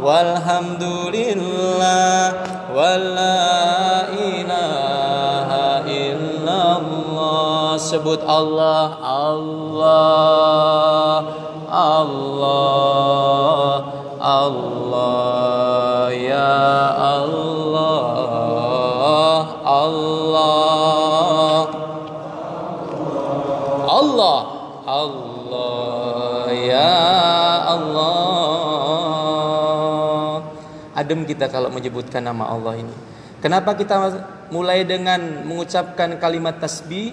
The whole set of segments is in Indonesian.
Walhamdulillah wala ilaha illallah. Sebut Allah, Allah, Allah, Allah, ya Allah, Allah, Allah, Allah, ya Allah. Adem kita kalau menyebutkan nama Allah ini. Kenapa kita mulai dengan mengucapkan kalimat tasbih?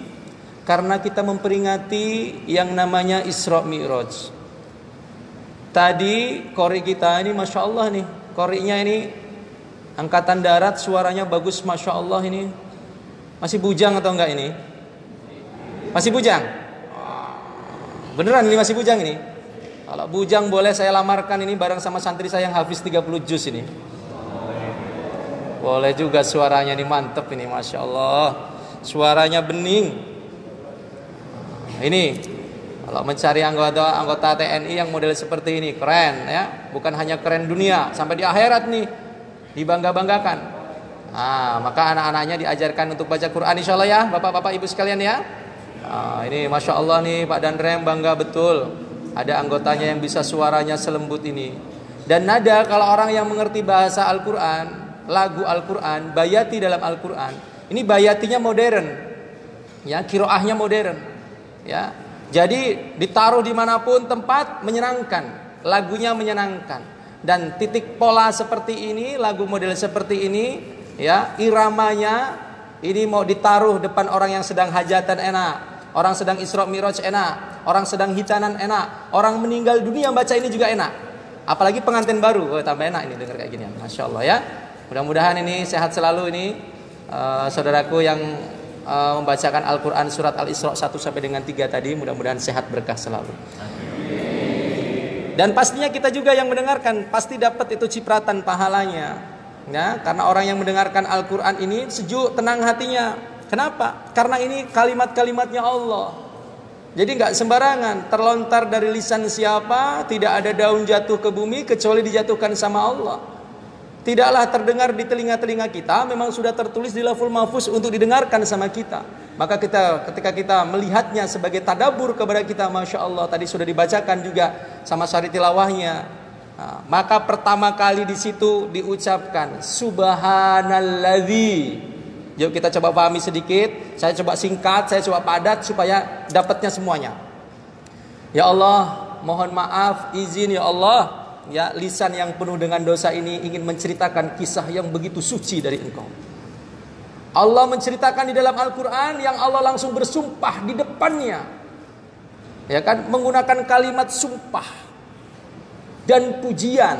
Karena kita memperingati yang namanya Isra Mi'raj. Tadi qori kita ini Masya Allah nih, qorinya ini angkatan darat, suaranya bagus Masya Allah ini. Masih bujang atau enggak ini? Masih bujang? Beneran ini masih bujang ini? Kalau bujang boleh saya lamarkan ini bareng sama santri saya yang hafiz 30 juz ini. Boleh juga, suaranya ini mantep ini Masya Allah. Suaranya bening. Ini kalau mencari anggota TNI yang model seperti ini keren ya. Bukan hanya keren dunia, sampai di akhirat nih dibangga-banggakan. Nah, maka anak-anaknya diajarkan untuk baca Quran insya Allah ya, bapak-bapak ibu sekalian ya. Nah, ini Masya Allah nih Pak Danrem bangga betul. Ada anggotanya yang bisa suaranya selembut ini. Dan nada, kalau orang yang mengerti bahasa Al-Quran, lagu Al-Quran, bayati dalam Al-Quran, ini bayatinya modern, ya, kiroahnya modern, ya. Jadi ditaruh dimanapun tempat menyenangkan, lagunya menyenangkan. Dan titik pola seperti ini, lagu model seperti ini, ya, iramanya ini mau ditaruh depan orang yang sedang hajatan enak. Orang sedang Isra Mi'raj enak, orang sedang hitanan enak, orang meninggal dunia baca ini juga enak. Apalagi pengantin baru, tambah enak ini dengar kayak gini. Masya Allah ya. Mudah-mudahan ini sehat selalu ini saudaraku yang membacakan Al-Quran surat Al-Isra 1 sampai dengan 3 tadi, mudah-mudahan sehat berkah selalu. Dan pastinya kita juga yang mendengarkan pasti dapat itu cipratan pahalanya. Ya, karena orang yang mendengarkan Al-Quran ini sejuk, tenang hatinya. Kenapa? Karena ini kalimat-kalimatnya Allah. Jadi nggak sembarangan terlontar dari lisan siapa, tidak ada daun jatuh ke bumi kecuali dijatuhkan sama Allah. Tidaklah terdengar di telinga-telinga kita, memang sudah tertulis di Lauhul Mahfuz untuk didengarkan sama kita. Maka ketika kita melihatnya sebagai tadabbur kepada kita, Masya Allah, tadi sudah dibacakan juga sama syari tilawahnya. Nah, maka pertama kali di situ diucapkan Subhanalladzi. Yuk kita coba pahami sedikit. Saya coba singkat, saya coba padat supaya dapatnya semuanya. Ya Allah, mohon maaf, izin ya Allah, ya, lisan yang penuh dengan dosa ini ingin menceritakan kisah yang begitu suci dari Engkau. Allah menceritakan di dalam Al-Quran yang Allah langsung bersumpah di depannya, ya kan, menggunakan kalimat sumpah dan pujian.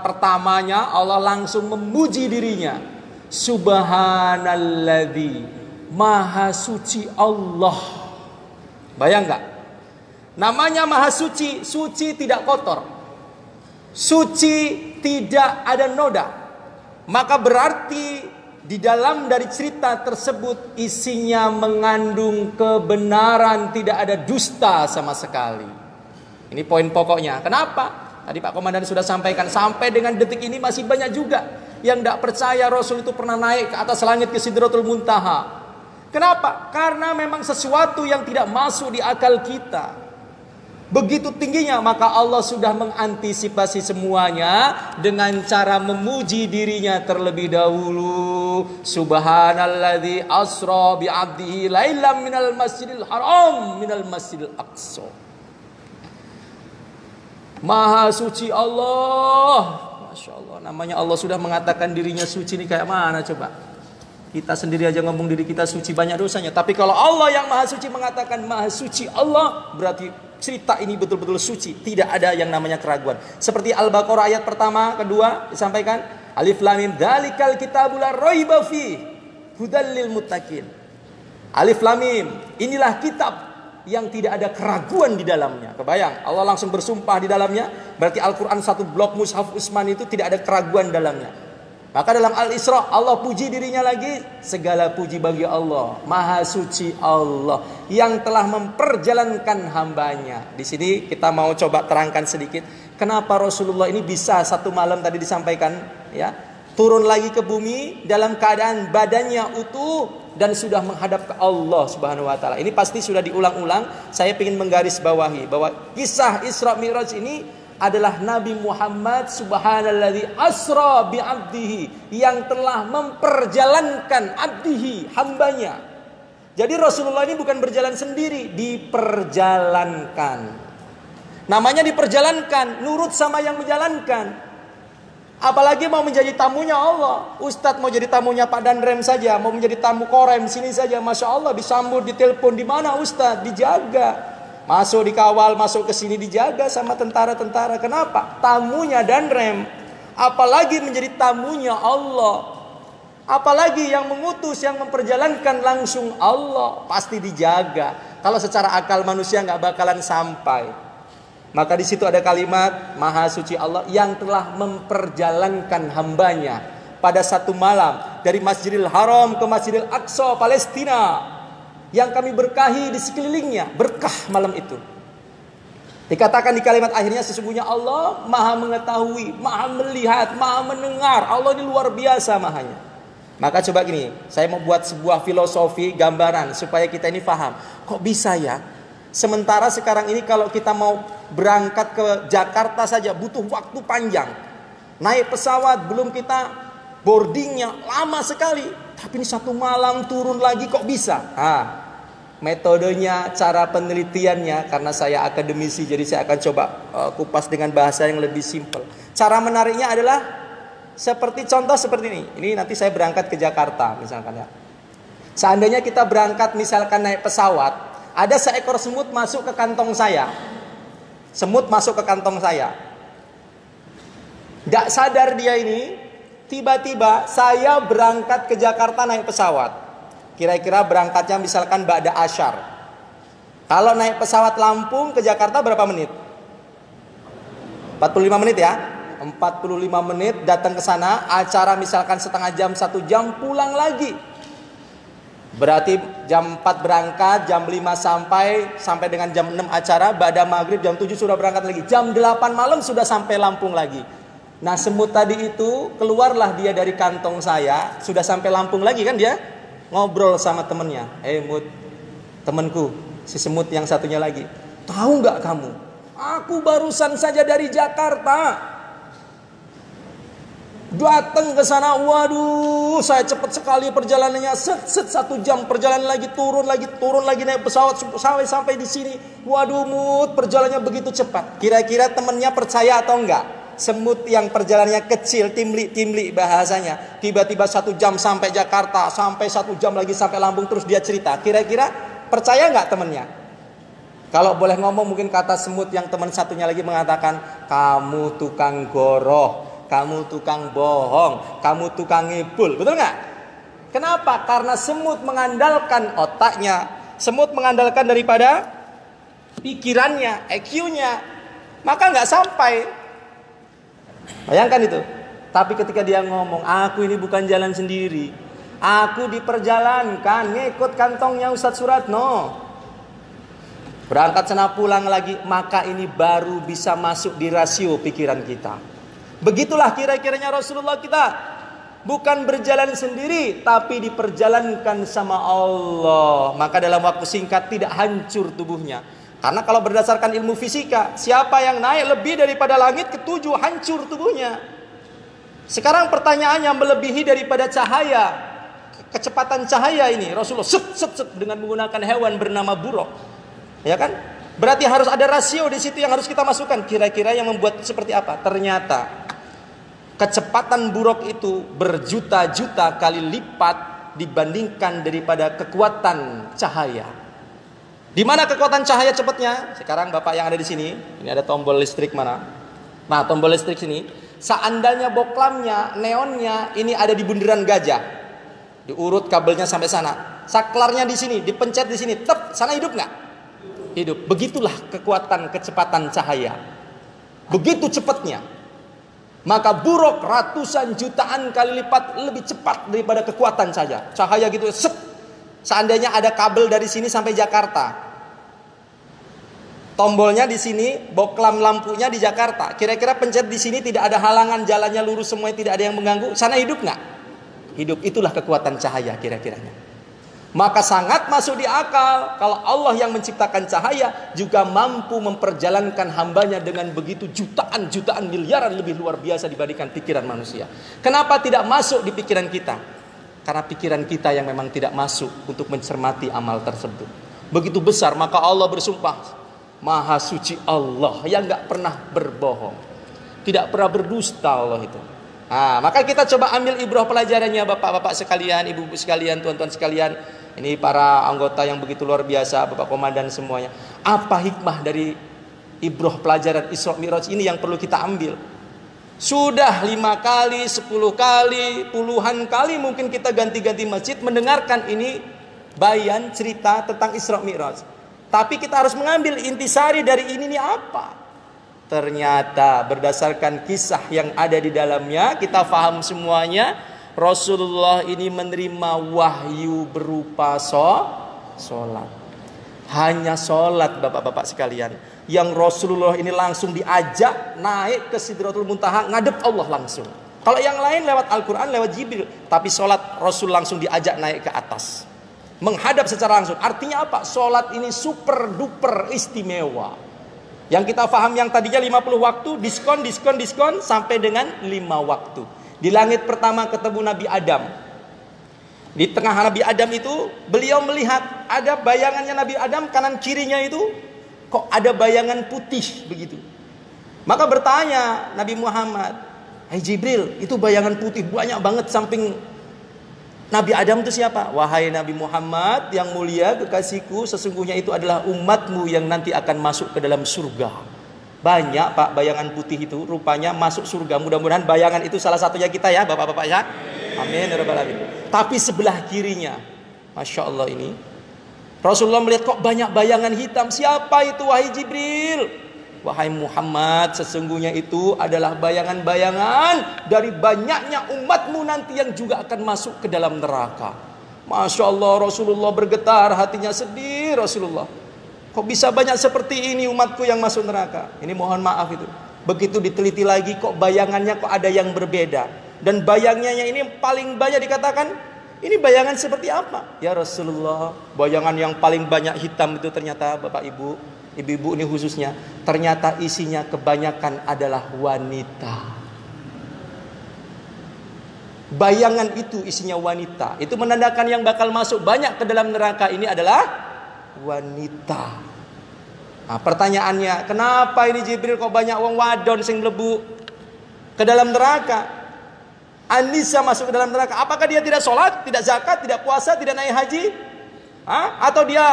Pertamanya Allah langsung memuji dirinya. Subhanalladzi, maha suci Allah. Bayang gak? Namanya maha suci, suci tidak kotor, suci tidak ada noda. Maka berarti di dalam dari cerita tersebut isinya mengandung kebenaran, tidak ada dusta sama sekali. Ini poin pokoknya. Kenapa? Tadi Pak Komandan sudah sampaikan, sampai dengan detik ini masih banyak juga yang tidak percaya Rasul itu pernah naik ke atas langit ke Sidratul Muntaha. Kenapa? Karena memang sesuatu yang tidak masuk di akal kita begitu tingginya, maka Allah sudah mengantisipasi semuanya dengan cara memuji dirinya terlebih dahulu. Subhanalladzi asra bi 'abdihi lailam minal masjidil haram minal masjidil aqsa. Maha suci Allah. Masya Allah, namanya Allah sudah mengatakan dirinya suci, ini kayak mana coba? Kita sendiri aja ngomong diri kita suci, banyak dosanya. Tapi kalau Allah yang maha suci mengatakan maha suci Allah, berarti cerita ini betul-betul suci. Tidak ada yang namanya keraguan. Seperti Al-Baqarah ayat pertama, kedua disampaikan, Alif Lam Mim, dzalikal kitabul la raiba fi hudal lil muttaqin. Alif Lam Mim, inilah kitab yang tidak ada keraguan di dalamnya. Kebayang, Allah langsung bersumpah di dalamnya. Berarti Al-Quran satu blok Mushaf Utsman itu tidak ada keraguan dalamnya. Maka dalam Al-Isra Allah puji dirinya lagi. Segala puji bagi Allah, Maha suci Allah yang telah memperjalankan hambanya. Di sini kita mau coba terangkan sedikit kenapa Rasulullah ini bisa satu malam tadi disampaikan, ya, turun lagi ke bumi dalam keadaan badannya utuh dan sudah menghadap ke Allah Subhanahu wa taala. Ini pasti sudah diulang-ulang. Saya ingin menggarisbawahi bahwa kisah Isra Mi'raj ini adalah Nabi Muhammad subhanalladzi asra bi 'abdihi, yang telah memperjalankan abdihi, hambanya. Jadi Rasulullah ini bukan berjalan sendiri, diperjalankan. Namanya diperjalankan, nurut sama yang menjalankan. Apalagi mau menjadi tamunya Allah. Ustadz mau jadi tamunya Pak Danrem saja, mau menjadi tamu Korem sini saja, Masya Allah, disambut, ditelepon. Di mana Ustadz? Dijaga. Masuk dikawal, masuk ke sini dijaga sama tentara-tentara. Kenapa? Tamunya Danrem. Apalagi menjadi tamunya Allah. Apalagi yang mengutus, yang memperjalankan langsung Allah. Pasti dijaga. Kalau secara akal manusia nggak bakalan sampai. Maka di situ ada kalimat Maha suci Allah yang telah memperjalankan hambanya pada satu malam dari Masjidil Haram ke Masjidil Aqsa Palestina, yang kami berkahi di sekelilingnya. Berkah malam itu. Dikatakan di kalimat akhirnya, sesungguhnya Allah Maha mengetahui, Maha melihat, Maha mendengar. Allah ini luar biasa mahanya. Maka coba gini, saya mau buat sebuah filosofi, gambaran supaya kita ini paham. Kok bisa ya? Sementara sekarang ini kalau kita mau berangkat ke Jakarta saja butuh waktu panjang. Naik pesawat belum kita boardingnya lama sekali. Tapi ini satu malam turun lagi kok bisa? Metodenya, cara penelitiannya, karena saya akademisi jadi saya akan coba kupas dengan bahasa yang lebih simpel. Cara menariknya adalah seperti contoh seperti ini. Ini nanti saya berangkat ke Jakarta misalkan ya. Seandainya kita berangkat misalkan naik pesawat, ada seekor semut masuk ke kantong saya. Semut masuk ke kantong saya. Gak sadar dia ini, tiba-tiba saya berangkat ke Jakarta naik pesawat. Kira-kira berangkatnya misalkan ba'da asyar. Kalau naik pesawat Lampung ke Jakarta berapa menit? 45 menit ya. 45 menit datang ke sana, acara misalkan setengah jam, 1 jam, pulang lagi. Berarti jam 4 berangkat, jam 5 sampai dengan jam 6 acara, ba'da maghrib jam 7 sudah berangkat lagi. Jam 8 malam sudah sampai Lampung lagi. Nah semut tadi itu keluarlah dia dari kantong saya, sudah sampai Lampung lagi kan dia. Ngobrol sama temennya. Mut, temanku, si semut yang satunya lagi. Tahu nggak kamu? Aku barusan saja dari Jakarta. Datang ke sana, waduh, saya cepat sekali perjalanannya, set 1 jam perjalanan lagi, turun lagi naik pesawat sampai di sini. Waduh, Mut, perjalanannya begitu cepat. Kira-kira temannya percaya atau enggak? Semut yang perjalanannya kecil, timli bahasanya, tiba-tiba 1 jam sampai Jakarta, sampai 1 jam lagi sampai Lampung, terus dia cerita. Kira-kira percaya enggak temannya? Kalau boleh ngomong mungkin kata semut yang teman satunya lagi mengatakan, kamu tukang goroh, kamu tukang bohong, kamu tukang ngibul. Betul nggak? Kenapa? Karena semut mengandalkan otaknya, semut mengandalkan daripada pikirannya, EQ-nya, maka nggak sampai. Bayangkan itu. Tapi ketika dia ngomong, aku ini bukan jalan sendiri, aku diperjalankan, ngikut kantongnya Ustadz Suratno. Berangkat sana pulang lagi, maka ini baru bisa masuk di rasio pikiran kita. Begitulah kira-kiranya Rasulullah kita. Bukan berjalan sendiri, tapi diperjalankan sama Allah. Maka dalam waktu singkat tidak hancur tubuhnya. Karena kalau berdasarkan ilmu fisika, siapa yang naik lebih daripada langit ke-7 hancur tubuhnya. Sekarang pertanyaannya melebihi daripada cahaya. Kecepatan cahaya ini Rasulullah set dengan menggunakan hewan bernama buruk. Ya kan? Berarti harus ada rasio di situ yang harus kita masukkan. Kira-kira yang membuat seperti apa? Ternyata kecepatan buruk itu berjuta-juta kali lipat dibandingkan daripada kekuatan cahaya. Di mana kekuatan cahaya cepatnya? Sekarang Bapak yang ada di sini, ini ada tombol listrik mana? Nah, tombol listrik sini, seandainya boklamnya, neonnya ini ada di bundaran gajah. Diurut kabelnya sampai sana. Saklarnya di sini, dipencet di sini, tep, sana hidup nggak? hidup. Begitulah kekuatan kecepatan cahaya. Begitu cepatnya. Maka buruk ratusan jutaan kali lipat lebih cepat daripada kekuatan saja. Cahaya gitu, set. Seandainya ada kabel dari sini sampai Jakarta. Tombolnya di sini, boklam lampunya di Jakarta. Kira-kira pencet di sini tidak ada halangan, jalannya lurus semuanya, tidak ada yang mengganggu. Sana hidup nggak? Hidup. Itulah kekuatan cahaya kira-kiranya. Maka sangat masuk di akal kalau Allah yang menciptakan cahaya juga mampu memperjalankan hambanya dengan begitu jutaan miliaran lebih luar biasa dibandingkan pikiran manusia. Kenapa tidak masuk di pikiran kita? Karena pikiran kita yang memang tidak masuk untuk mencermati amal tersebut. Begitu besar, maka Allah bersumpah, Maha suci Allah yang gak pernah berbohong, tidak pernah berdusta Allah itu. Maka kita coba ambil ibrah pelajarannya, bapak-bapak sekalian, ibu-ibu sekalian, tuan-tuan sekalian. Ini para anggota yang begitu luar biasa, bapak komandan semuanya. Apa hikmah dari ibrah pelajaran Isra Mi'raj ini yang perlu kita ambil? Sudah 5 kali, 10 kali, puluhan kali mungkin kita ganti-ganti masjid mendengarkan ini bayan cerita tentang Isra Mi'raj. Tapi kita harus mengambil intisari dari ini apa? Ternyata berdasarkan kisah yang ada di dalamnya, kita faham semuanya. Rasulullah ini menerima wahyu berupa sholat. Hanya sholat, bapak-bapak sekalian. Yang Rasulullah ini langsung diajak naik ke Sidratul Muntaha, ngadep Allah langsung. Kalau yang lain lewat Al-Quran, lewat Jibril. Tapi sholat Rasul langsung diajak naik ke atas, menghadap secara langsung. Artinya apa? Sholat ini super duper istimewa. Yang kita paham yang tadinya 50 waktu, diskon sampai dengan 5 waktu. Di langit pertama ketemu Nabi Adam. Di tengah Nabi Adam itu beliau melihat ada bayangannya Nabi Adam, kanan kirinya itu kok ada bayangan putih begitu. Maka bertanya Nabi Muhammad, "Hai Jibril, itu bayangan putih banyak banget samping Nabi Adam itu siapa?" "Wahai Nabi Muhammad yang mulia kekasihku, sesungguhnya itu adalah umatmu yang nanti akan masuk ke dalam surga." Banyak pak bayangan putih itu rupanya masuk surga. Mudah-mudahan bayangan itu salah satunya kita ya bapak-bapak ya. Amin ya rabbal alamin. Tapi sebelah kirinya, Masya Allah ini, Rasulullah melihat kok banyak bayangan hitam. Siapa itu wahai Jibril? "Wahai Muhammad, sesungguhnya itu adalah bayangan-bayangan dari banyaknya umatmu nanti yang juga akan masuk ke dalam neraka." Masya Allah, Rasulullah bergetar, hatinya sedih Rasulullah. Kok bisa banyak seperti ini umatku yang masuk neraka? Ini mohon maaf itu. Begitu diteliti lagi kok bayangannya kok ada yang berbeda. Dan bayangnya ini paling banyak dikatakan, ini bayangan seperti apa? Ya Rasulullah, bayangan yang paling banyak hitam itu ternyata Bapak Ibu, ibu-ibu ini khususnya, ternyata isinya kebanyakan adalah wanita. Bayangan itu isinya wanita. Itu menandakan yang bakal masuk banyak ke dalam neraka ini adalah wanita. Pertanyaannya, kenapa ini Jibril kok banyak wong wadon sing mlebu ke dalam neraka? Anissa masuk ke dalam neraka. Apakah dia tidak sholat, tidak zakat, tidak puasa, tidak naik haji? Atau dia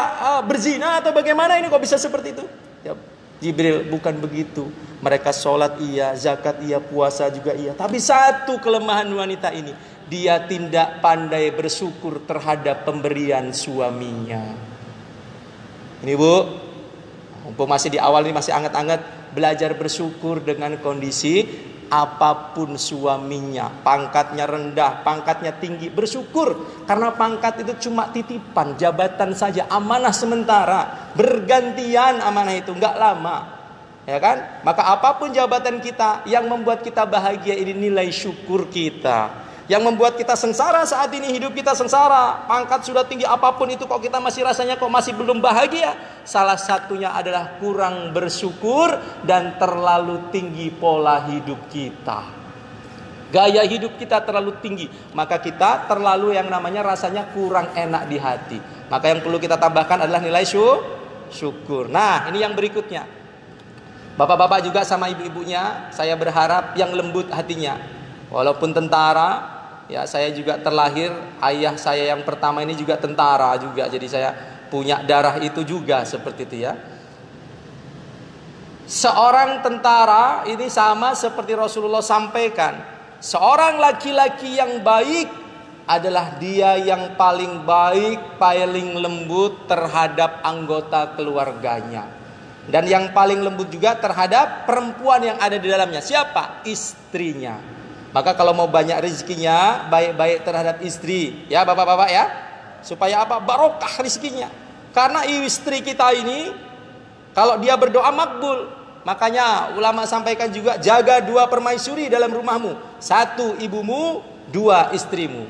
berzina atau bagaimana ini kok bisa seperti itu? Ya, Jibril, bukan begitu. Mereka sholat iya, zakat iya, puasa juga iya. Tapi satu kelemahan wanita ini, dia tidak pandai bersyukur terhadap pemberian suaminya. Ini Bu, mumpung masih di awal ini masih anget-anget, belajar bersyukur dengan kondisi apapun suaminya. Pangkatnya rendah, pangkatnya tinggi, bersyukur. Karena pangkat itu cuma titipan, jabatan saja, amanah sementara. Bergantian amanah itu, nggak lama. Ya kan? Maka apapun jabatan kita, yang membuat kita bahagia ini nilai syukur kita. Yang membuat kita sengsara saat ini, hidup kita sengsara. Pangkat sudah tinggi apapun itu kok kita masih rasanya kok masih belum bahagia. Salah satunya adalah kurang bersyukur dan terlalu tinggi pola hidup kita. Gaya hidup kita terlalu tinggi, maka kita terlalu yang namanya rasanya kurang enak di hati. Maka yang perlu kita tambahkan adalah nilai syukur. Nah, ini yang berikutnya. Bapak-bapak juga sama ibu-ibunya, saya berharap yang lembut hatinya. Walaupun tentara, ya saya juga terlahir, ayah saya yang pertama ini juga tentara juga. Jadi saya punya darah itu juga seperti itu ya. Seorang tentara ini sama seperti Rasulullah sampaikan. Seorang laki-laki yang baik adalah dia yang paling baik, paling lembut terhadap anggota keluarganya. Dan yang paling lembut juga terhadap perempuan yang ada di dalamnya. Siapa? Istrinya. Maka kalau mau banyak rezekinya, baik-baik terhadap istri. Ya bapak-bapak ya. Supaya apa? Barokah rezekinya. Karena istri kita ini, kalau dia berdoa makbul. Makanya ulama sampaikan juga, jaga 2 permaisuri dalam rumahmu. 1 ibumu, 2 istrimu.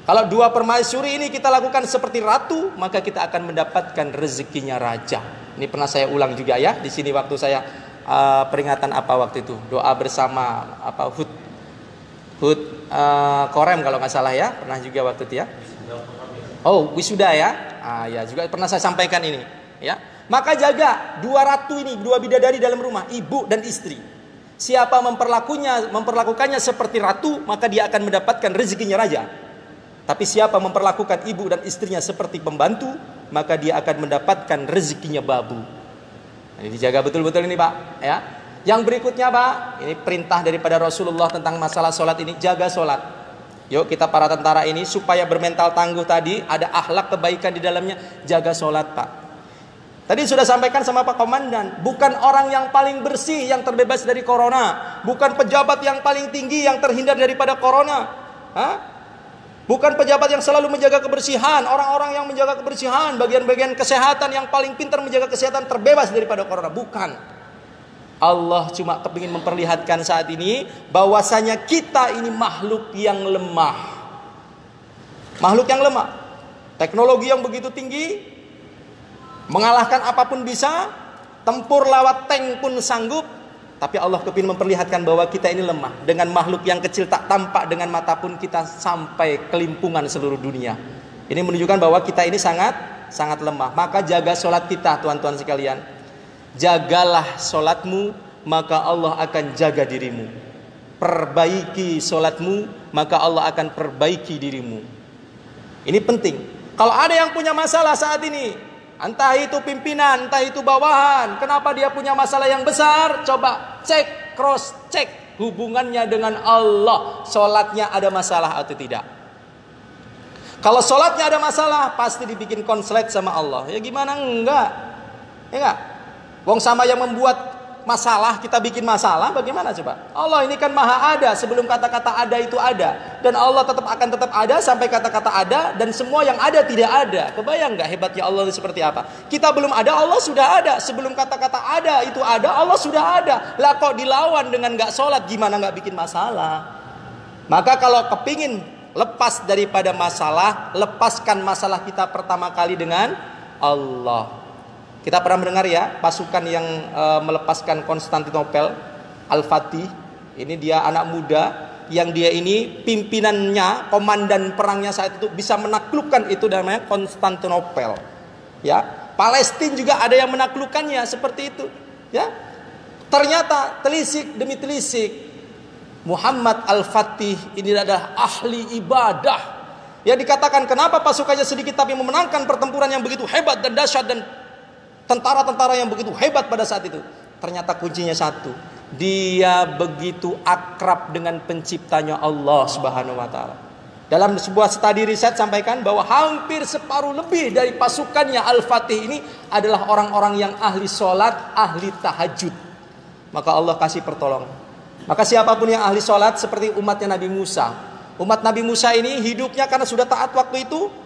Kalau 2 permaisuri ini kita lakukan seperti ratu, maka kita akan mendapatkan rezekinya raja. Ini pernah saya ulang juga ya di sini waktu saya peringatan apa waktu itu, doa bersama apa Hud Korem kalau nggak salah ya, pernah juga waktu itu ya. Oh wisuda ya, ya juga pernah saya sampaikan ini ya. Maka jaga 2 ratu ini, 2 bidadari dalam rumah, ibu dan istri. Siapa memperlakukannya seperti ratu, maka dia akan mendapatkan rezekinya raja. Tapi siapa memperlakukan ibu dan istrinya seperti pembantu, maka dia akan mendapatkan rezekinya babu. Ini dijaga betul-betul ini Pak ya. Yang berikutnya Pak, ini perintah daripada Rasulullah tentang masalah sholat ini, jaga sholat. Yuk kita para tentara ini supaya bermental tangguh tadi, ada akhlak kebaikan di dalamnya, jaga sholat Pak. Tadi sudah sampaikan sama Pak Komandan, bukan orang yang paling bersih yang terbebas dari corona, bukan pejabat yang paling tinggi yang terhindar daripada corona. Hah? Bukan pejabat yang selalu menjaga kebersihan, orang-orang yang menjaga kebersihan, bagian-bagian kesehatan yang paling pintar menjaga kesehatan terbebas daripada corona. Bukan. Allah cuma kepingin memperlihatkan saat ini bahwasanya kita ini makhluk yang lemah. Makhluk yang lemah. Teknologi yang begitu tinggi, mengalahkan apapun bisa, tempur lewat tank pun sanggup. Tapi Allah kepingin memperlihatkan bahwa kita ini lemah. Dengan makhluk yang kecil tak tampak dengan mata pun kita sampai kelimpungan seluruh dunia. Ini menunjukkan bahwa kita ini sangat lemah. Maka jaga sholat kita tuan-tuan sekalian. Jagalah sholatmu, maka Allah akan jaga dirimu. Perbaiki sholatmu, maka Allah akan perbaiki dirimu. Ini penting. Kalau ada yang punya masalah saat ini, entah itu pimpinan, entah itu bawahan, kenapa dia punya masalah yang besar? Coba cek, cross check hubungannya dengan Allah. Sholatnya ada masalah atau tidak? Kalau sholatnya ada masalah, pasti dibikin konslet sama Allah. Ya gimana enggak? Ya enggak? Wong sama yang membuat masalah, kita bikin masalah, bagaimana coba? Allah ini kan maha ada, sebelum kata-kata ada itu ada. Dan Allah akan tetap ada sampai kata-kata ada, dan semua yang ada tidak ada. Kebayang gak hebatnya Allah itu seperti apa? Kita belum ada, Allah sudah ada. Sebelum kata-kata ada itu ada, Allah sudah ada. Lah kok dilawan dengan gak sholat, gimana gak bikin masalah? Maka kalau kepingin lepas daripada masalah, lepaskan masalah kita pertama kali dengan Allah. Kita pernah mendengar ya, pasukan yang melepaskan Konstantinopel, Al-Fatih. Ini dia anak muda yang dia ini pimpinannya, komandan perangnya saat itu bisa menaklukkan itu namanya Konstantinopel. Ya, Palestina juga ada yang menaklukkannya seperti itu. Ya, ternyata telisik demi telisik Muhammad Al-Fatih ini adalah ahli ibadah. Ya dikatakan kenapa pasukannya sedikit tapi memenangkan pertempuran yang begitu hebat dan dahsyat dan tentara-tentara yang begitu hebat pada saat itu. Ternyata kuncinya satu, dia begitu akrab dengan penciptanya Allah Subhanahu wa taala. Dalam sebuah studi riset sampaikan bahwa hampir separuh lebih dari pasukannya Al-Fatih ini adalah orang-orang yang ahli sholat, ahli tahajud. Maka Allah kasih pertolongan. Maka siapapun yang ahli sholat seperti umatnya Nabi Musa. Umat Nabi Musa ini hidupnya karena sudah taat waktu itu.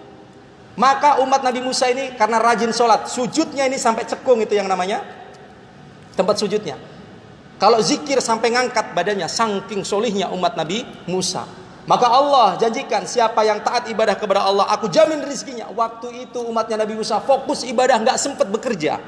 Maka umat Nabi Musa ini karena rajin sholat, sujudnya ini sampai cekung, itu yang namanya tempat sujudnya. Kalau zikir sampai ngangkat badannya, saking solihnya umat Nabi Musa. Maka Allah janjikan siapa yang taat ibadah kepada Allah, aku jamin rezekinya. Waktu itu umatnya Nabi Musa fokus ibadah, gak sempat bekerja.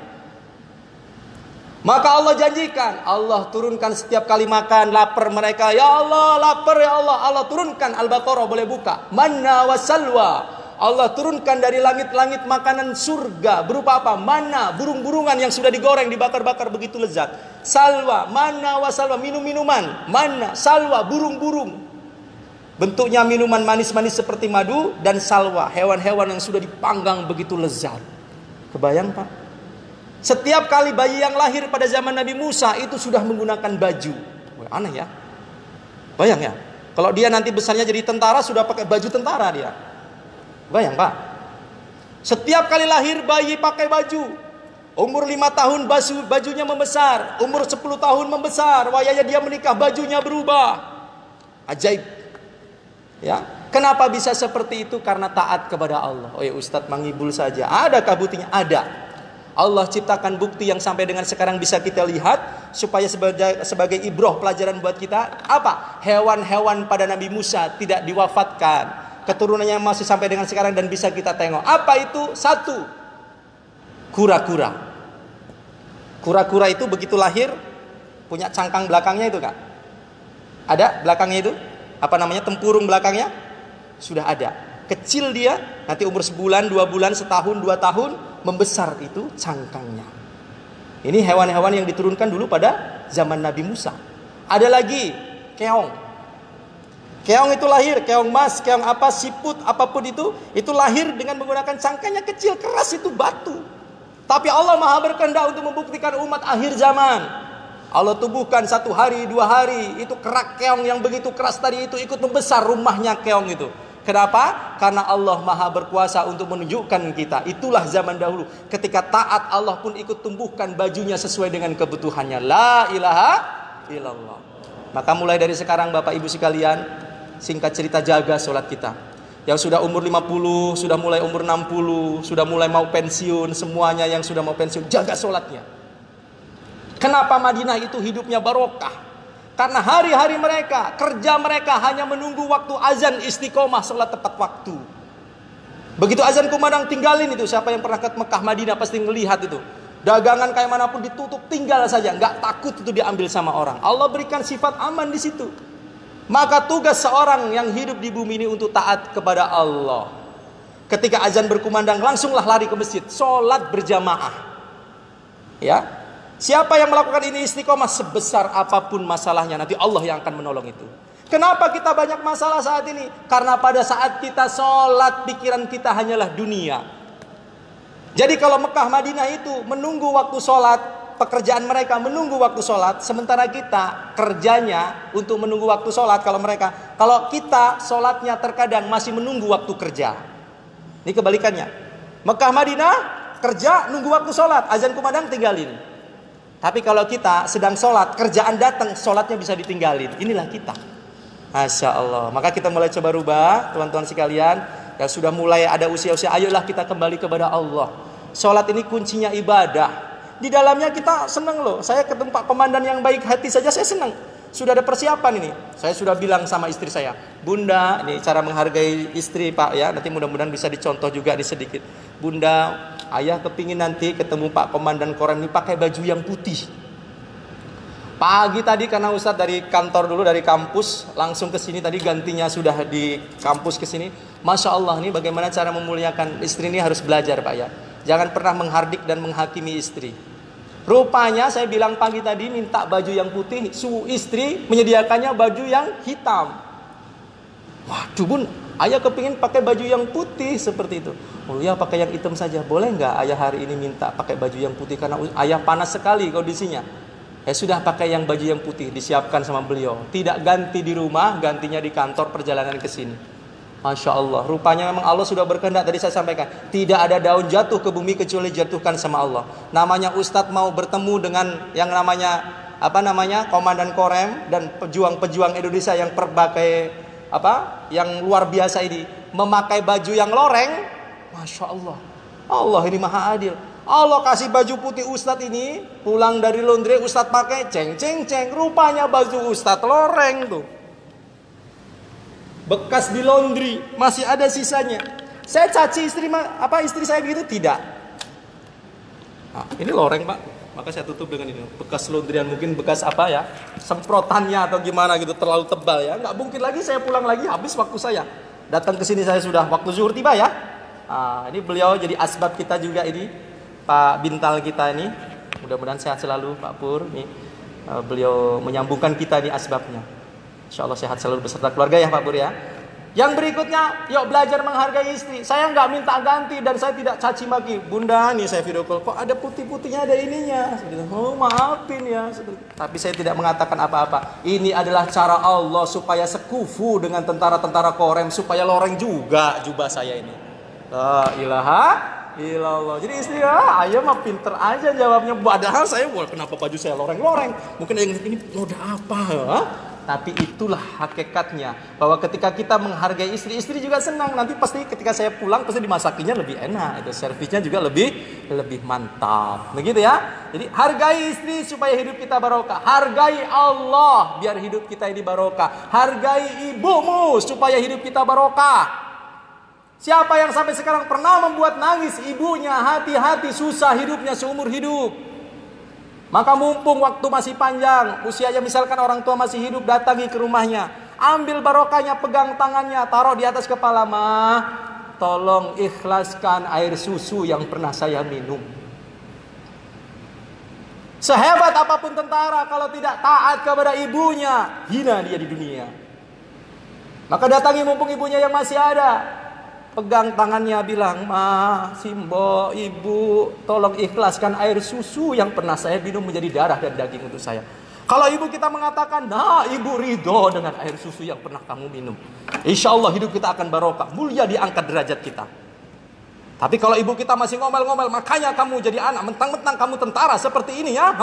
Maka Allah janjikan, Allah turunkan setiap kali makan, lapar mereka, ya Allah lapar ya Allah. Allah turunkan Al-Baqarah, boleh buka, manna wa salwa. Allah turunkan dari langit-langit makanan surga. Berupa apa? Mana, burung-burungan yang sudah digoreng, dibakar-bakar begitu lezat. Salwa, mana wa salwa, minum-minuman. Mana, salwa, burung-burung. Bentuknya minuman manis-manis seperti madu. Dan salwa, hewan-hewan yang sudah dipanggang begitu lezat. Kebayang Pak? Setiap kali bayi yang lahir pada zaman Nabi Musa itu sudah menggunakan baju. Wah, aneh ya. Bayang ya. Kalau dia nanti besarnya jadi tentara, sudah pakai baju tentara dia. Bayang Pak, setiap kali lahir bayi pakai baju. Umur 5 tahun bajunya membesar, umur 10 tahun membesar, wayanya dia menikah bajunya berubah. Ajaib. Ya, kenapa bisa seperti itu? Karena taat kepada Allah. Oh ya Ustadz menghibur saja. Adakah buktinya? Ada. Allah ciptakan bukti yang sampai dengan sekarang bisa kita lihat supaya sebagai ibroh pelajaran buat kita. Apa? Hewan-hewan pada Nabi Musa tidak diwafatkan, keturunannya masih sampai dengan sekarang dan bisa kita tengok. Apa itu? Satu, kura-kura. Kura-kura itu begitu lahir punya cangkang belakangnya itu Kak. Ada belakangnya itu? Apa namanya? Tempurung belakangnya? Sudah ada. Kecil dia, nanti umur sebulan, 2 bulan, setahun, 2 tahun, membesar itu cangkangnya. Ini hewan-hewan yang diturunkan dulu pada zaman Nabi Musa. Ada lagi keong. Keong itu lahir, keong mas, keong apa, siput, apapun itu lahir dengan menggunakan cangkangnya kecil, keras itu batu. Tapi Allah Maha berkehendak untuk membuktikan umat akhir zaman. Allah tubuhkan 1 hari, 2 hari, itu kerak keong yang begitu keras tadi itu ikut membesar rumahnya keong itu. Kenapa? Karena Allah Maha berkuasa untuk menunjukkan kita. Itulah zaman dahulu. Ketika taat, Allah pun ikut tumbuhkan bajunya sesuai dengan kebutuhannya. La ilaha illallah. Maka mulai dari sekarang Bapak Ibu sekalian, singkat cerita, jaga sholat kita. Yang sudah umur 50, sudah mulai umur 60, sudah mulai mau pensiun, semuanya yang sudah mau pensiun, jaga sholatnya. Kenapa Madinah itu hidupnya barokah? Karena hari-hari mereka, kerja mereka hanya menunggu waktu azan, istiqomah, sholat tepat waktu. Begitu azan kumandang, tinggalin itu. Siapa yang pernah ke Mekah, Madinah pasti melihat itu. Dagangan kayak manapun ditutup, tinggal saja. Nggak takut itu diambil sama orang. Allah berikan sifat aman di situ. Maka tugas seorang yang hidup di bumi ini untuk taat kepada Allah. Ketika azan berkumandang, langsunglah lari ke masjid, sholat berjamaah. Ya. Siapa yang melakukan ini istiqomah, sebesar apapun masalahnya, nanti Allah yang akan menolong itu. Kenapa kita banyak masalah saat ini? Karena pada saat kita sholat, pikiran kita hanyalah dunia. Jadi kalau Mekah Madinah itu menunggu waktu sholat, pekerjaan mereka menunggu waktu sholat, sementara kita kerjanya untuk menunggu waktu sholat. Kalau kita sholatnya terkadang masih menunggu waktu kerja. Ini kebalikannya. Mekah Madinah kerja nunggu waktu sholat, azan kumandang tinggalin. Tapi kalau kita sedang sholat, kerjaan datang, sholatnya bisa ditinggalin. Inilah kita. Masya Allah. Maka kita mulai coba rubah, teman-teman sekalian. Yang sudah mulai ada usia-usia, ayolah kita kembali kepada Allah. Sholat ini kuncinya ibadah. Di dalamnya kita senang loh. Saya ketemu Pak Komandan yang baik hati saja saya senang. Sudah ada persiapan ini. Saya sudah bilang sama istri saya, Bunda, ini cara menghargai istri Pak ya. Nanti mudah-mudahan bisa dicontoh juga di sedikit. Bunda, ayah kepingin nanti ketemu Pak Komandan Korem ini pakai baju yang putih. Pagi tadi karena Ustadz dari kantor dulu, dari kampus langsung ke sini, tadi gantinya sudah di kampus ke sini. Masya Allah, ini bagaimana cara memuliakan istri ini harus belajar Pak ya. Jangan pernah menghardik dan menghakimi istri. Rupanya saya bilang pagi tadi minta baju yang putih, istri menyediakannya baju yang hitam. Waduh Bun, ayah kepingin pakai baju yang putih seperti itu. Oh ya pakai yang hitam saja. Boleh nggak ayah hari ini minta pakai baju yang putih karena ayah panas sekali kondisinya. Ya sudah pakai yang baju yang putih, disiapkan sama beliau. Tidak ganti di rumah, gantinya di kantor perjalanan ke sini. Masya Allah, rupanya memang Allah sudah berkehendak. Tadi saya sampaikan, tidak ada daun jatuh ke bumi kecuali jatuhkan sama Allah. Namanya Ustadz mau bertemu dengan yang namanya Komandan Korem dan pejuang-pejuang Indonesia yang yang luar biasa ini, memakai baju yang loreng. Masya Allah, Allah ini maha adil. Allah kasih baju putih Ustadz ini, pulang dari laundry Ustadz pakai, ceng. Rupanya baju Ustadz loreng tuh, bekas di laundry, masih ada sisanya. Saya caci istri saya begitu? Tidak. Nah, ini loreng Pak, maka saya tutup dengan ini. Bekas laundryan, mungkin bekas semprotannya atau gimana gitu, terlalu tebal ya. Nggak mungkin lagi saya pulang lagi, habis waktu saya. Datang ke sini saya sudah waktu zuhur tiba ya. Nah, ini beliau jadi asbab kita juga ini, Pak Bintal kita ini. Mudah-mudahan sehat selalu Pak Pur. Nih, beliau menyambungkan kita di asbabnya. Insya Allah sehat selalu beserta keluarga ya Pak Pur ya. Yang berikutnya, yuk belajar menghargai istri. Saya nggak minta ganti dan saya tidak caci maki. Bunda, nih saya video call, kok ada putih-putihnya, ada ininya. Oh maafin ya. Tapi saya tidak mengatakan apa-apa. Ini adalah cara Allah supaya sekufu dengan tentara-tentara Korem, supaya loreng juga jubah saya ini. La ilaha illallah. Jadi istri, ayah mah pinter aja jawabnya. Padahal saya, kenapa baju saya loreng-loreng? Mungkin ada yang ini noda apa? Tapi itulah hakikatnya, bahwa ketika kita menghargai istri, istri juga senang. Nanti pasti ketika saya pulang pasti dimasakinya lebih enak, itu servisnya juga lebih mantap. Begitu ya. Jadi hargai istri supaya hidup kita barokah. Hargai Allah biar hidup kita ini barokah. Hargai ibumu supaya hidup kita barokah. Siapa yang sampai sekarang pernah membuat nangis ibunya, hati-hati susah hidupnya seumur hidup. Maka mumpung waktu masih panjang, usianya misalkan orang tua masih hidup, datangi ke rumahnya, ambil barokahnya, pegang tangannya, taruh di atas kepala. Mah, tolong ikhlaskan air susu yang pernah saya minum. Sehebat apapun tentara, kalau tidak taat kepada ibunya, hina dia di dunia. Maka datangi mumpung ibunya yang masih ada, pegang tangannya, bilang, Ma, Simbo, ibu, tolong ikhlaskan air susu yang pernah saya minum menjadi darah dan daging untuk saya. Kalau ibu kita mengatakan, nah ibu ridho dengan air susu yang pernah kamu minum, insya Allah hidup kita akan barokah, mulia diangkat derajat kita. Tapi kalau ibu kita masih ngomel-ngomel, makanya kamu jadi anak, mentang-mentang kamu tentara seperti ini ya.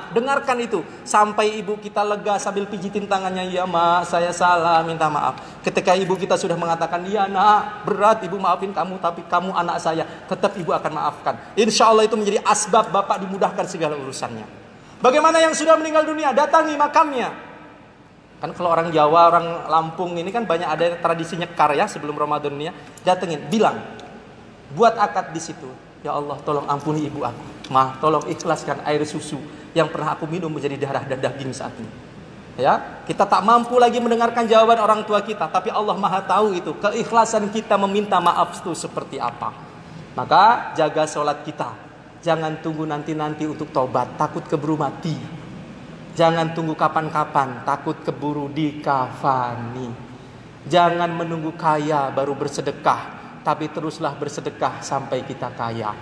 Dengarkan itu sampai ibu kita lega sambil pijitin tangannya. Ya mak, saya salah, minta maaf. Ketika ibu kita sudah mengatakan, ya nak, berat ibu maafin kamu, tapi kamu anak saya, tetap ibu akan maafkan. Insya Allah itu menjadi asbab bapak dimudahkan segala urusannya. Bagaimana yang sudah meninggal dunia? Datangi makamnya. Kan kalau orang Jawa, orang Lampung ini kan banyak ada tradisi nyekar ya sebelum Ramadan ini ya. Datengin, bilang, buat akad di situ. Ya Allah, tolong ampuni ibu aku. Ma, tolong ikhlaskan air susu yang pernah aku minum menjadi darah dan daging saat ini. Ya, kita tak mampu lagi mendengarkan jawaban orang tua kita, tapi Allah Maha tahu itu keikhlasan kita meminta maaf itu seperti apa. Maka jaga sholat kita. Jangan tunggu nanti-nanti untuk tobat, takut keburu mati. Jangan tunggu kapan-kapan, takut keburu dikafani. Jangan menunggu kaya baru bersedekah, tapi teruslah bersedekah sampai kita kaya.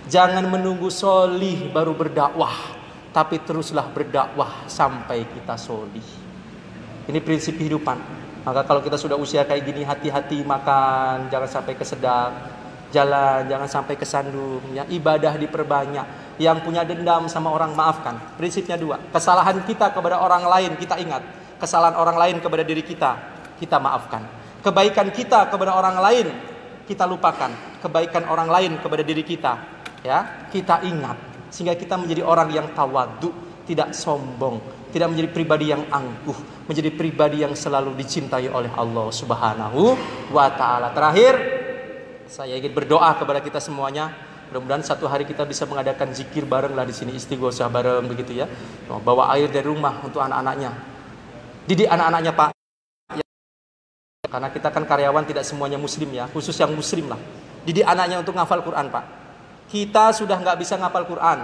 Jangan menunggu solih baru berdakwah, tapi teruslah berdakwah sampai kita solih. Ini prinsip kehidupan. Maka kalau kita sudah usia kayak gini, hati-hati makan, jangan sampai kesedak. Jalan, jangan sampai kesandung ya. Ibadah diperbanyak. Yang punya dendam sama orang, maafkan. Prinsipnya dua. Kesalahan kita kepada orang lain kita ingat, kesalahan orang lain kepada diri kita maafkan. Kebaikan kita kepada orang lain kita lupakan, kebaikan orang lain kepada diri kita ya kita ingat, sehingga kita menjadi orang yang tawadhu, tidak sombong, tidak menjadi pribadi yang angkuh, menjadi pribadi yang selalu dicintai oleh Allah Subhanahu wa taala. Terakhir, saya ingin berdoa kepada kita semuanya, mudah-mudahan satu hari kita bisa mengadakan zikir bareng lah di sini, istighosah bareng begitu ya. Bawa air dari rumah untuk anak-anaknya. Didik anak-anaknya, Pak. Karena kita kan karyawan tidak semuanya muslim ya, khusus yang muslim lah. Didik anaknya untuk ngafal Quran, Pak. Kita sudah nggak bisa ngafal Quran,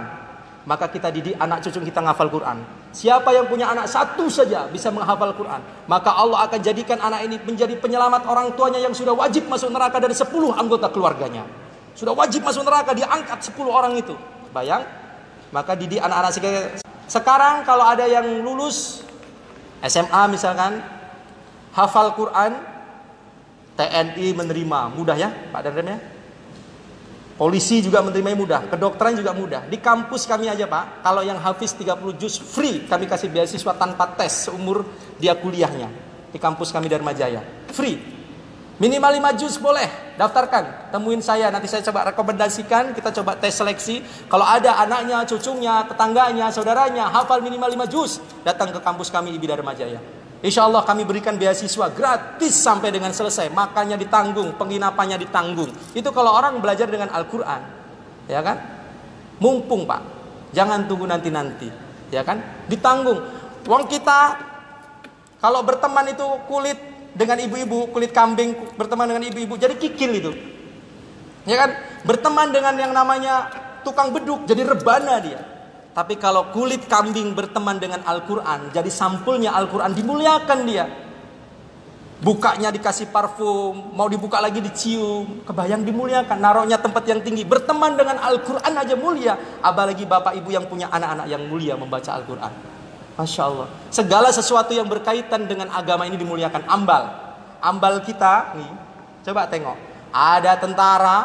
maka kita didik anak cucu kita ngafal Quran. Siapa yang punya anak satu saja bisa menghafal Quran, maka Allah akan jadikan anak ini menjadi penyelamat orang tuanya yang sudah wajib masuk neraka dari 10 anggota keluarganya. Sudah wajib masuk neraka, diangkat 10 orang itu. Bayang? Maka didik anak-anak sekarang kalau ada yang lulus SMA misalkan, hafal Quran, TNI menerima, mudah ya Pak Dandem ya. Polisi juga menerimanya mudah, kedokteran juga mudah. Di kampus kami aja Pak, kalau yang hafiz 30 juz free, kami kasih beasiswa tanpa tes seumur dia kuliahnya. Di kampus kami Dharma Jaya, free. Minimal 5 juz boleh, daftarkan, temuin saya, nanti saya coba rekomendasikan, kita coba tes seleksi. Kalau ada anaknya, cucunya, tetangganya, saudaranya hafal minimal 5 juz, datang ke kampus kami IBI Dharma Jaya. Insya Allah kami berikan beasiswa gratis sampai dengan selesai. Makannya ditanggung, penginapannya ditanggung. Itu kalau orang belajar dengan Al-Quran, ya kan? Mumpung Pak, jangan tunggu nanti-nanti, ya kan? Ditanggung. Uang kita kalau berteman itu kulit dengan ibu-ibu, kulit kambing berteman dengan ibu-ibu, jadi kikil itu, ya kan? Berteman dengan yang namanya tukang beduk, jadi rebana dia. Tapi kalau kulit kambing berteman dengan Al-Quran, jadi sampulnya Al-Quran, dimuliakan dia. Bukanya dikasih parfum, mau dibuka lagi dicium. Kebayang dimuliakan, naruhnya tempat yang tinggi. Berteman dengan Al-Quran aja mulia. Apalagi bapak ibu yang punya anak-anak yang mulia membaca Al-Quran. Masya Allah. Segala sesuatu yang berkaitan dengan agama ini dimuliakan. Ambal kita nih, coba tengok. Ada tentara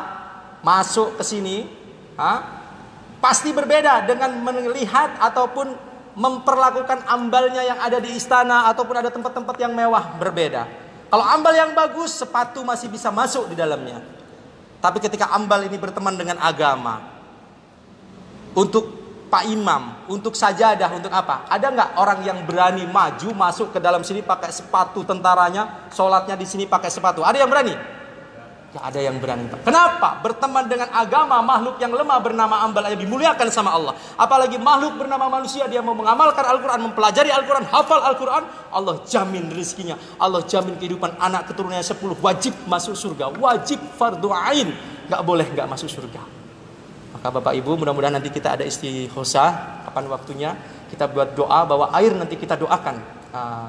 masuk ke sini, pasti berbeda dengan melihat ataupun memperlakukan ambalnya yang ada di istana ataupun ada tempat-tempat yang mewah, berbeda. Kalau ambal yang bagus, sepatu masih bisa masuk di dalamnya. Tapi ketika ambal ini berteman dengan agama, untuk Pak Imam, untuk sajadah, untuk apa? Ada nggak orang yang berani maju masuk ke dalam sini pakai sepatu tentaranya, sholatnya di sini pakai sepatu? Ada yang berani? Gak ada yang berani. Kenapa? Berteman dengan agama, makhluk yang lemah bernama ambal aja dimuliakan sama Allah. Apalagi makhluk bernama manusia, dia mau mengamalkan Al-Quran, mempelajari Al-Quran, hafal Al-Quran, Allah jamin rezekinya, Allah jamin kehidupan anak keturunannya 10, wajib masuk surga, wajib fardu ain, gak boleh gak masuk surga. Maka Bapak Ibu, mudah-mudahan nanti kita ada istighosah, kapan waktunya kita buat doa bahwa air nanti kita doakan.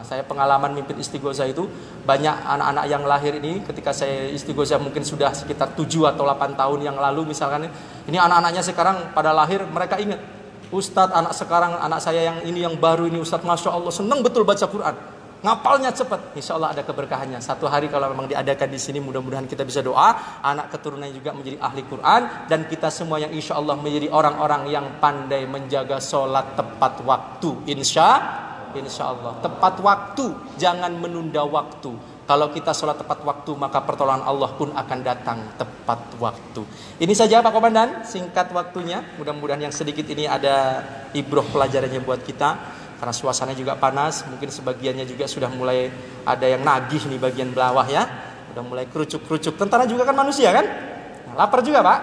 Saya pengalaman mimpin istighosah itu, banyak anak-anak yang lahir ini ketika saya istighosah mungkin sudah sekitar 7 atau 8 tahun yang lalu misalkan, ini anak-anaknya sekarang pada lahir mereka ingat, Ustadz anak sekarang, anak saya yang ini yang baru ini Ustadz, Masya Allah senang betul baca Quran, ngapalnya cepat, Insya Allah ada keberkahannya. Satu hari kalau memang diadakan di sini, mudah-mudahan kita bisa doa anak keturunannya juga menjadi ahli Quran, dan kita semua yang Insya Allah menjadi orang-orang yang pandai menjaga sholat tepat waktu. Insya Allah tepat waktu, jangan menunda waktu. Kalau kita sholat tepat waktu, maka pertolongan Allah pun akan datang tepat waktu. Ini saja Pak Komandan, singkat waktunya. Mudah-mudahan yang sedikit ini ada ibroh pelajarannya buat kita. Karena suasananya juga panas, mungkin sebagiannya juga sudah mulai ada yang nagih nih bagian bawah ya. Udah mulai kerucuk-kerucuk. Tentara juga kan manusia kan? Nah, lapar juga Pak.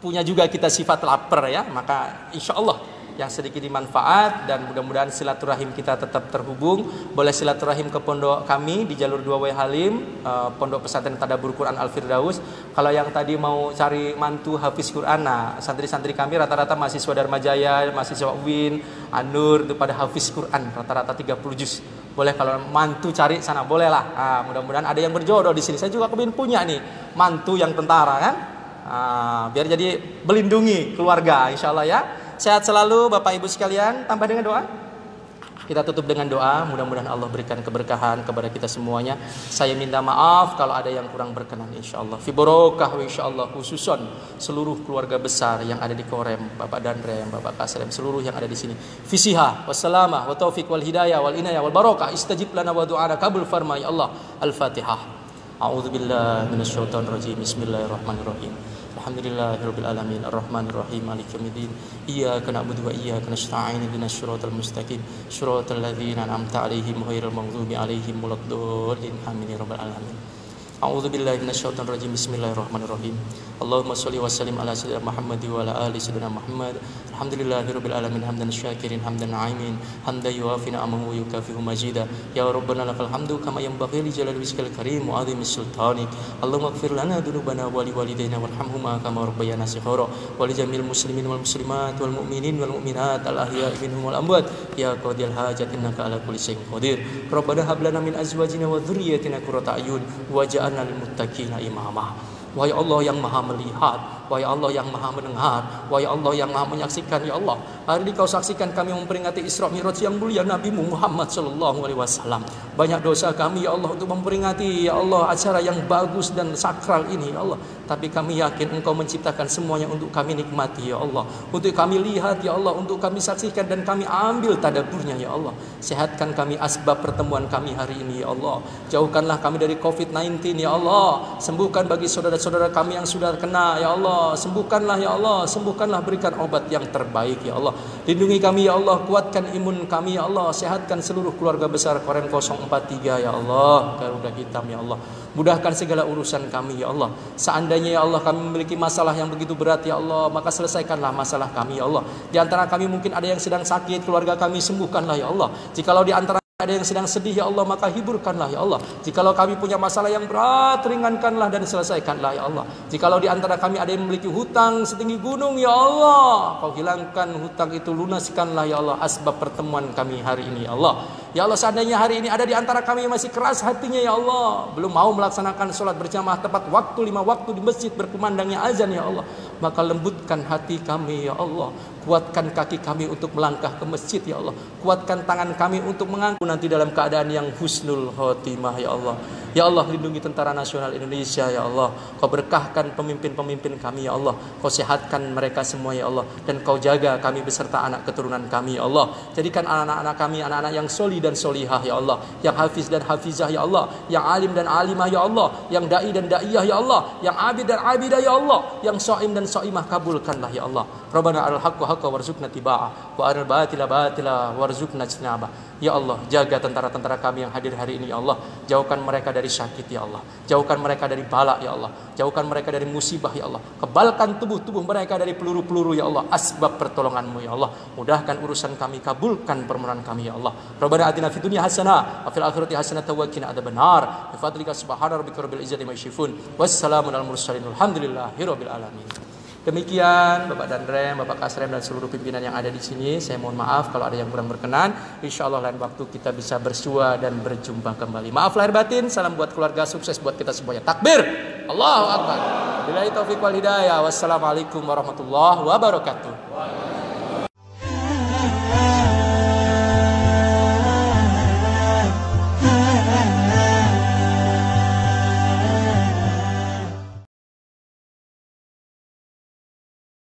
Punya juga kita sifat lapar ya. Maka insya Allah yang sedikit dimanfaat, dan mudah-mudahan silaturahim kita tetap terhubung. Boleh silaturahim ke pondok kami di jalur 2W Halim, Pondok Pesantren Tadabbur Quran Al-Firdaus. Kalau yang tadi mau cari mantu hafiz Quran, nah santri-santri kami rata-rata mahasiswa Dharma Jaya, mahasiswa UIN, Anur itu pada hafiz Quran rata-rata 30 juz. Boleh kalau mantu cari sana, boleh lah. Mudah-mudahan ada yang berjodoh di sini. Saya juga kepingin punya nih mantu yang tentara kan. Biar jadi melindungi keluarga insya Allah ya. Sehat selalu Bapak Ibu sekalian. Tambah dengan doa. Kita tutup dengan doa. Mudah-mudahan Allah berikan keberkahan kepada kita semuanya. Saya minta maaf kalau ada yang kurang berkenan insya Allah. Fi barokah wa insya Allah, khususon seluruh keluarga besar yang ada di Korem, Bapak Danrem, Bapak Kasrem, seluruh yang ada di sini. Fisiha wassalamah wa taufiq wal hidayah wal inayah wal barokah. Istajib lana wa du'ana kabul farma ya Allah. Al-Fatihah. A'udzubillahi minasyaitonir rajim. Bismillahirrahmanirrahim. Alhamdulillahirabbil alamin arrahmanir rahim maliki yaumiddin iyyaka na'budu wa iyyaka nasta'in ihdinas siratal mustaqim siratal ladzina an'amta 'alaihim ghairil maghdubi alaihim waladdallin amin ya rabbal alamin. A'udzu billahi minasyaitonir rajim. Bismillahirrahmanirrahim. Allahumma shalli wa sallim ala sayyidina Muhammad wa ala ali sayyidina Muhammad. Alhamdulillahirabbil alamin hamdan syakirin hamdan na'imin hamdan yuwafi ni'amahu wa yukafi'u majida. Ya rabbana lakal hamdu kama yanbaghi li jalali wajhikal karim wa 'azimi sultanik. Allahumma ighfir lana dzunubana wa li walidayna warhamhuma kama rabbayana shighara wa li jamil muslimin wal muslimat wal mu'minin wal mu'minat al ahya'i minhum wal amwat. Ya qadil hajat innaka ala kulli syai'in qadir. Rabbana hab lana min azwajina wa dhurriyyatina qurrata a'yun waj'alna lil muttaqina imama. Wahai Allah yang maha melihat, wahai Allah yang maha mendengar, wahai Allah yang maha menyaksikan, ya Allah, hari ini kau saksikan kami memperingati Isra Mi'raj yang mulia Nabi Muhammad sallallahu alaihi wasallam. Banyak dosa kami ya Allah untuk memperingati ya Allah acara yang bagus dan sakral ini ya Allah. Tapi kami yakin Engkau menciptakan semuanya untuk kami nikmati ya Allah, untuk kami lihat ya Allah, untuk kami saksikan dan kami ambil tadaburnya ya Allah. Sehatkan kami asbab pertemuan kami hari ini ya Allah. Jauhkanlah kami dari COVID-19 ya Allah. Sembuhkan bagi saudara-saudara kami yang sudah kena ya Allah. Sembuhkanlah ya Allah, sembuhkanlah, berikan obat yang terbaik ya Allah. Lindungi kami ya Allah, kuatkan imun kami ya Allah. Sehatkan seluruh keluarga besar Korem 043 ya Allah. Garuda Hitam ya Allah. Mudahkan segala urusan kami ya Allah. Seandainya ya Allah kami memiliki masalah yang begitu berat ya Allah, maka selesaikanlah masalah kami ya Allah. Di antara kami mungkin ada yang sedang sakit, keluarga kami sembuhkanlah ya Allah. Jikalau di antara ada yang sedang sedih ya Allah, maka hiburkanlah ya Allah. Jikalau kami punya masalah yang berat, ringankanlah dan selesaikanlah ya Allah. Jikalau di antara kami ada yang memiliki hutang setinggi gunung ya Allah, Kau hilangkan hutang itu, lunaskanlah ya Allah asbab pertemuan kami hari ini ya Allah. Ya Allah, seandainya hari ini ada di antara kami yang masih keras hatinya ya Allah, belum mau melaksanakan sholat berjamaah tepat waktu 5 waktu di masjid berkumandangnya azan ya Allah, maka lembutkan hati kami ya Allah. Kuatkan kaki kami untuk melangkah ke masjid ya Allah. Kuatkan tangan kami untuk mengangkut nanti dalam keadaan yang husnul khotimah ya Allah. Ya Allah, lindungi tentara nasional Indonesia ya Allah. Kau berkahkan pemimpin-pemimpin kami ya Allah. Kau sehatkan mereka semua ya Allah. Dan Kau jaga kami beserta anak keturunan kami ya Allah. Jadikan anak-anak kami anak-anak yang soli dan solihah ya Allah. Yang hafiz dan hafizah ya Allah. Yang alim dan alimah ya Allah. Yang da'i dan da'iyah ya Allah. Yang abid dan abidah ya Allah. Yang sha'im dan sha'imah kabulkanlah ya Allah. Rabbana al-haqqu haqqa warzuqna tiba'ah wa aral batila batila warzuqna ijtinabah. Ya Allah, jaga tentara-tentara kami yang hadir hari ini ya Allah. Jauhkan mereka dari sakit ya Allah. Jauhkan mereka dari bala ya Allah. Jauhkan mereka dari musibah ya Allah. Kebalkan tubuh-tubuh mereka dari peluru-peluru ya Allah. Asbab pertolongan-Mu ya Allah. Mudahkan urusan kami, kabulkan permohonan kami ya Allah. Rabbana atina fid dunya hasanah wa fil akhirati hasanah wa qina adzabannar. Bi fadlika subhana rabbika rabbil izzati amma yasifun. Wassalamun alal mursalin. Alhamdulillahirabbil alamin. Demikian Bapak Danrem, Bapak Kasrem dan seluruh pimpinan yang ada di sini. Saya mohon maaf kalau ada yang kurang berkenan. Insya Allah lain waktu kita bisa bersua dan berjumpa kembali. Maaf lahir batin. Salam buat keluarga, sukses buat kita semuanya. Takbir, Allahu Akbar. Billahi taufiq wal hidayah. Wassalamualaikum warahmatullahi wabarakatuh.